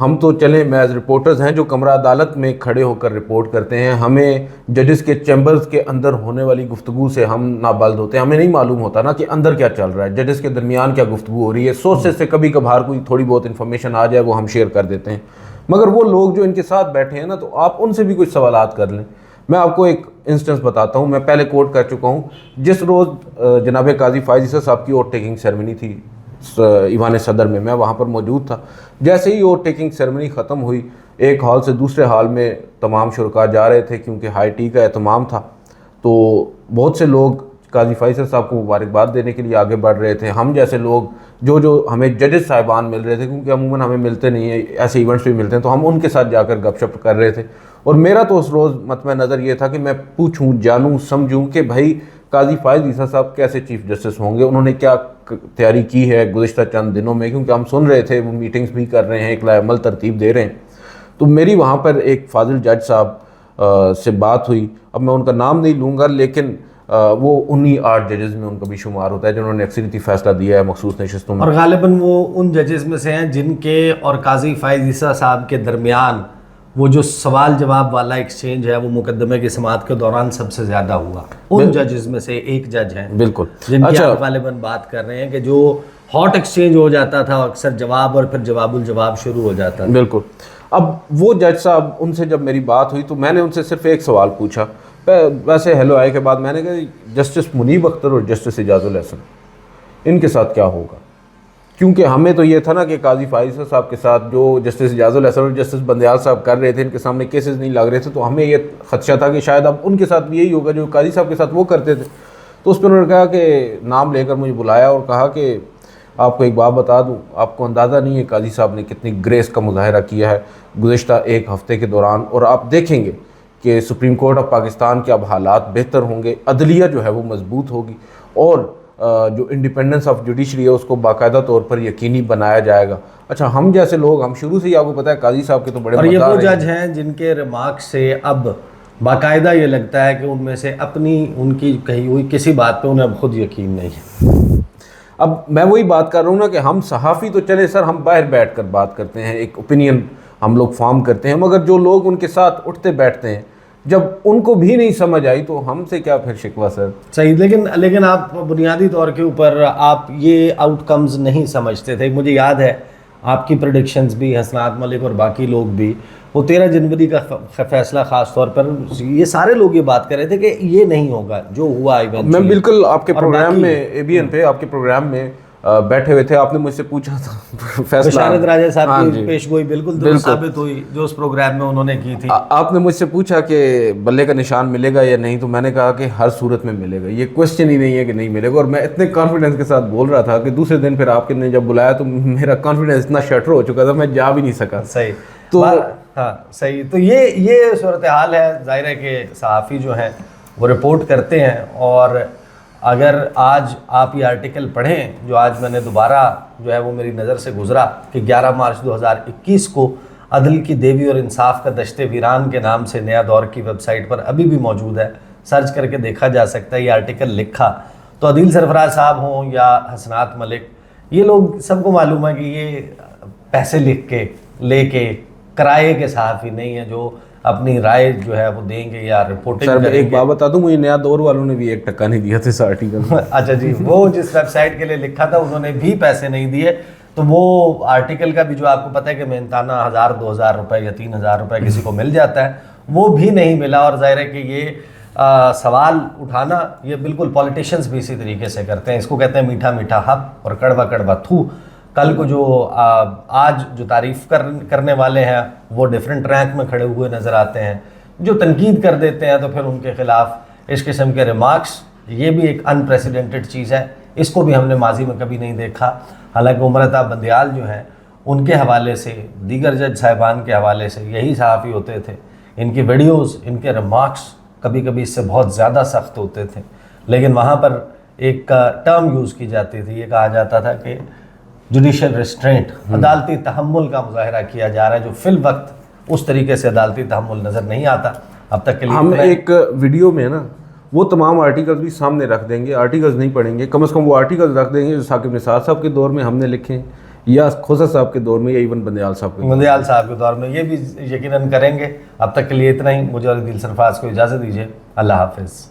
ہم تو چلیں محض رپورٹرز ہیں جو کمرہ عدالت میں کھڑے ہو کر رپورٹ کرتے ہیں. ہمیں ججز کے چیمبرز کے اندر ہونے والی گفتگو سے ہم نابلد ہوتے ہیں. ہمیں نہیں معلوم ہوتا نا کہ اندر کیا چل رہا ہے, ججز کے درمیان کیا گفتگو ہو رہی ہے. سورسز سے کبھی کبھار کوئی تھوڑی بہت انفارمیشن آ جائے وہ ہم شیئر کر دیتے ہیں, مگر وہ لوگ جو ان کے ساتھ بیٹھے ہیں نا, تو آپ ان سے بھی کچھ سوالات کر لیں. میں آپ کو ایک انسٹنس بتاتا ہوں, میں پہلے کوٹ کر چکا ہوں. جس روز جناب قاضی فائز عیسیٰ صاحب کی اوتھ ٹیکنگ سیرمنی تھی ایوان صدر میں وہاں پر موجود تھا. جیسے ہی اوتھ ٹیکنگ سیرمنی ختم ہوئی, ایک ہال سے دوسرے ہال میں تمام شرکاء جا رہے تھے کیونکہ ہائی ٹی کا اہتمام تھا. تو بہت سے لوگ قاضی فائز عیسیٰ صاحب کو مبارکباد دینے کے لیے آگے بڑھ رہے تھے. ہم جیسے لوگ جو ہمیں ججز صاحبان مل رہے تھے, کیونکہ عموماً ہمیں ملتے نہیں ہیں, ایسے ایونٹس بھی ملتے ہیں, تو ہم ان کے ساتھ جا کر گپ شپ کر رہے تھے. اور میرا تو اس روز مطمع نظر یہ تھا کہ میں پوچھوں, جانوں, سمجھوں کہ بھائی قاضی فائز عیسیٰ صاحب کیسے چیف جسٹس ہوں گے, انہوں نے کیا تیاری کی ہے گزشتہ چند دنوں میں, کیونکہ ہم سن رہے تھے وہ میٹنگز بھی کر رہے ہیں, ایک عمل ترتیب دے رہے ہیں. تو میری وہاں پر ایک فاضل جج صاحب سے بات ہوئی. اب میں ان کا نام نہیں لوں گا, لیکن وہ انہی 8 ججز میں ان کا بھی شمار ہوتا ہے جنہوں نے اکثریتی فیصلہ دیا ہے مخصوص نشستوں میں, اور غالباً وہ ان ججز میں سے ہیں جن کے اور قاضی فائز عیسیٰ صاحب کے درمیان وہ جو سوال جواب والا ایکسچینج ہے وہ مقدمے کی سماعت کے دوران سب سے زیادہ ہوا. ان ججز میں سے ایک جج ہیں بالکل جن کی آپ غالباً بات کر رہے ہیں کہ جو ہاٹ ایکسچینج ہو جاتا تھا, اکثر جواب اور پھر جواب الجواب شروع ہو جاتا تھا. بالکل. اب وہ جج صاحب, ان سے جب میری بات ہوئی تو میں نے ان سے صرف ایک سوال پوچھا. ویسے ہیلو آئے کے بعد میں نے کہا جسٹس منیب اختر اور جسٹس اعجاز الاحسن ان کے ساتھ کیا ہوگا, کیونکہ ہمیں تو یہ تھا نا کہ قاضی فائز صاحب کے ساتھ جو جسٹس اعجاز الاحسن اور جسٹس بندیال صاحب کر رہے تھے, ان کے سامنے کیسز نہیں لگ رہے تھے, تو ہمیں یہ خدشہ تھا کہ شاید اب ان کے ساتھ بھی یہی ہوگا جو قاضی صاحب کے ساتھ وہ کرتے تھے. تو اس پہ انہوں نے کہا کہ نام لے کر مجھے بلایا اور کہا کہ آپ کو ایک بات بتا دوں, آپ کو اندازہ نہیں ہے قاضی صاحب نے کتنی گریس کا مظاہرہ کیا ہے گزشتہ ایک ہفتے کے دوران, اور آپ دیکھیں گے کہ سپریم کورٹ آف پاکستان کے اب حالات بہتر ہوں گے, عدلیہ جو ہے وہ مضبوط ہوگی, اور جو انڈیپینڈنس آف جوڈیشری ہے اس کو باقاعدہ طور پر یقینی بنایا جائے گا. اچھا, ہم جیسے لوگ, ہم شروع سے ہی آپ کو پتہ ہے قاضی صاحب کے تو بڑے, اور یہ وہ جج ہیں جن کے ریمارک سے اب باقاعدہ یہ لگتا ہے کہ ان میں سے اپنی ان کی کہی ہوئی کسی بات پہ انہیں اب خود یقین نہیں ہے. اب میں وہی بات کر رہا ہوں نا کہ ہم صحافی تو چلے سر, ہم باہر بیٹھ کر بات کرتے ہیں, ایک اوپینین ہم لوگ فارم کرتے ہیں, مگر جو لوگ ان کے ساتھ اٹھتے بیٹھتے ہیں جب ان کو بھی نہیں سمجھ آئی تو ہم سے کیا پھر شکوہ سر. صحیح, لیکن آپ بنیادی طور کے اوپر آپ یہ آؤٹ کمز نہیں سمجھتے تھے. مجھے یاد ہے آپ کی پریڈکشنز بھی, حسنات ملک اور باقی لوگ بھی, وہ 13 جنوری کا فیصلہ خاص طور پر یہ سارے لوگ یہ بات کر رہے تھے کہ یہ نہیں ہوگا جو ہوا ایونچولی. میں بالکل آپ کے پروگرام میں ABN پہ آپ کے پروگرام میں بیٹھے ہوئے تھے, آپ نے مجھ سے پوچھا تھا فیصلہ, بشارت راجہ صاحب کی پیش گوئی بالکل درست ثابت ہوئی جو اس پروگرام میں انہوں نے کی تھی. آپ نے مجھ سے پوچھا کہ بلے کا نشان ملے گا یا نہیں, تو میں نے کہا کہ ہر صورت میں ملے گا, یہ کوشچن ہی نہیں ہے کہ نہیں ملے گا. اور میں اتنے کانفیڈنس کے ساتھ بول رہا تھا کہ دوسرے دن پھر آپ نے جب بلایا تو میرا کانفیڈنس اتنا شٹر ہو چکا تھا میں جا بھی نہیں سکا. صحیح, تو ہاں صحیح. تو یہ صورتحال ہے. ظاہر ہے کہ صحافی جو ہیں وہ رپورٹ کرتے ہیں, اور اگر آج آپ یہ آرٹیکل پڑھیں جو آج میں نے دوبارہ جو ہے وہ میری نظر سے گزرا کہ 11 مارچ 2021 کو عدل کی دیوی اور انصاف کا دشت ویران کے نام سے نیا دور کی ویب سائٹ پر ابھی بھی موجود ہے, سرچ کر کے دیکھا جا سکتا ہے. یہ آرٹیکل لکھا تو عدیل سرفراز صاحب ہوں یا حسنات ملک, یہ لوگ سب کو معلوم ہے کہ یہ پیسے لکھ کے لے کے کرائے کے صحافی نہیں ہیں جو اپنی رائے جو ہے وہ دیں گے یا رپورٹنگ کریں گے. ایک بات بتا دوں, مجھے نیا دور والوں نے بھی 1 ٹکا نہیں دیا تھا اس آرٹیکل. اچھا جی, وہ جس ویب سائٹ کے لیے لکھا تھا انہوں نے بھی پیسے نہیں دیے, تو وہ آرٹیکل کا بھی جو آپ کو پتہ ہے کہ محنتانہ 1000-2000 روپے یا 3000 روپے کسی کو مل جاتا ہے, وہ بھی نہیں ملا. اور ظاہر ہے کہ یہ سوال اٹھانا یہ بالکل پولیٹیشینز بھی اسی طریقے سے کرتے ہیں. اس کو کہتے ہیں میٹھا میٹھا حق اور کڑوا کڑوا تھو. کل کو جو آج جو تعریف کرنے والے ہیں وہ ڈیفرنٹ رینک میں کھڑے ہوئے نظر آتے ہیں, جو تنقید کر دیتے ہیں تو پھر ان کے خلاف اس قسم کے ریمارکس, یہ بھی ایک انپریسیڈنٹڈ چیز ہے. اس کو بھی ہم نے ماضی میں کبھی نہیں دیکھا. حالانکہ عمرتا بندیال جو ہیں ان کے حوالے سے, دیگر جج صاحبان کے حوالے سے یہی صحافی ہوتے تھے. ان کی ویڈیوز, ان کے ریمارکس کبھی کبھی اس سے بہت زیادہ سخت ہوتے تھے, لیکن وہاں پر ایک ٹرم یوز کی جاتی تھی, یہ کہا جاتا تھا کہ جوڈیشل ریسٹرینٹ, عدالتی تحمل کا مظاہرہ کیا جا رہا ہے, جو فی الوقت اس طریقے سے عدالتی تحمل نظر نہیں آتا اب تک کے لیے. ہم ایک ویڈیو میں نا وہ تمام آرٹیکلز بھی سامنے رکھ دیں گے, آرٹیکلز نہیں پڑھیں گے, کم از کم وہ آرٹیکلز رکھ دیں گے جو ثاقب نثار صاحب کے دور میں ہم نے لکھے ہیں, یا خوسا صاحب کے دور میں یا ایون بندیال صاحب کے دور میں. مندیال صاحب کے دور میں یہ بھی یقیناً کریں گے. اب تک کے لیے اتنا ہی. مجھے اور دل سرفراز کو اجازت دیجیے. اللہ حافظ.